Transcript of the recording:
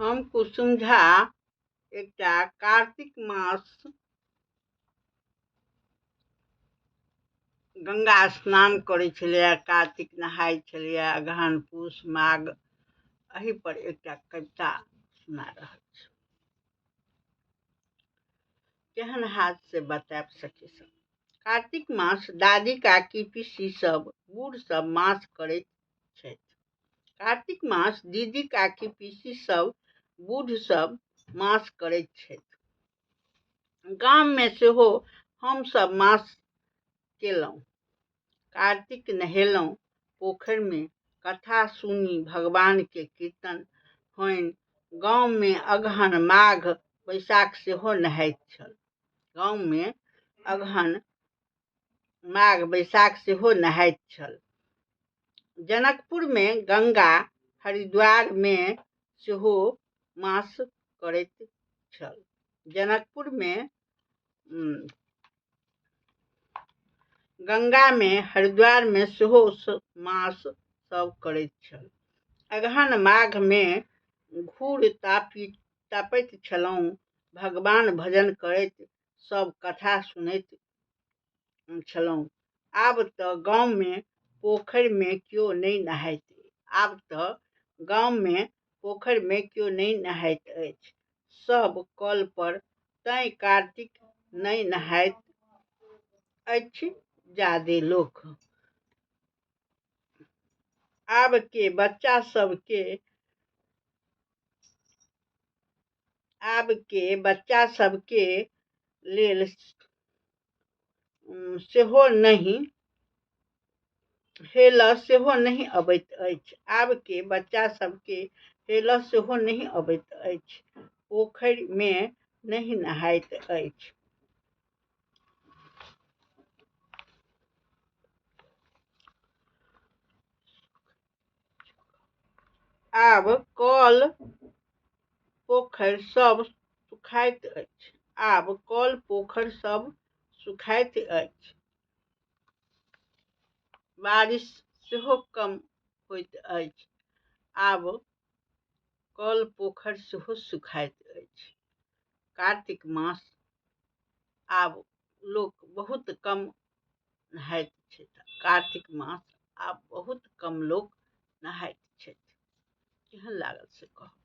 हम कुसुम झा एकटा कार्तिक मास गंगा स्नान करै छलियै, कार्तिक नहाय छलियै, अगहन पूस माघ एहि पर एकटा कविता सुना रहल छी। केहन हाथ से बताब सखी सब। कार्तिक मास दादी काकी पीसी सब बूढ़ सब मास करैत छथि। कार्तिक मास दीदी काकी पीसी सब बूढ़ सब मास करैत छथि। गाम में सेहो हम सब मास केलहुँ। कार्तिक नहेलहुँ पोखरि में, कथा सुनी भगवान के कीर्तन होइन। गाँव में अगहन माघ बैसाख सेहो नहाइत छल। गाँव में अगहन माघ बैसाख सेहो नहाइत छल। जनकपुर में गंगा, हरिद्वार में सेहो मास करैत छल। जनकपुर में गंगा में, हरिद्वार में सेहो मास सब करैत छल। अगहन माघ में घूर तापैत छलहुँ, भगवान भजन करैत सब कथा सुनैत छलहुँ। आब तऽ गाँव में पोखरि में केओ नहीं नहाइत। आब तऽ गाँव में पोखरि में केओ नहीं नहाइत अछि, सब कल पर। तैं कार्तिक नहीं नहाइत अछि जादे लोक। आब के बच्चा सबके लेल सेहो नहीं हेलऽ सेहो नहीं अबैत अछि। आब के बच्चा सबके हेलऽ सेहो नहीं अबैत अछि, पोखरि में नहीं नहाइत अछि। आब कल पोखरि सब सुखाइत अछि। आब कल पोखरि सब सुखाइत अछि। बारिश सेहो कम होइत अछि। आब कल पोखरि सेहो सुखाइत अछि। कार्तिक मास आब लोक बहुत कम नहाइत छथि। कार्तिक मास आब बहुत कम लोक नहाइत छथि। केहन लागल से कहू।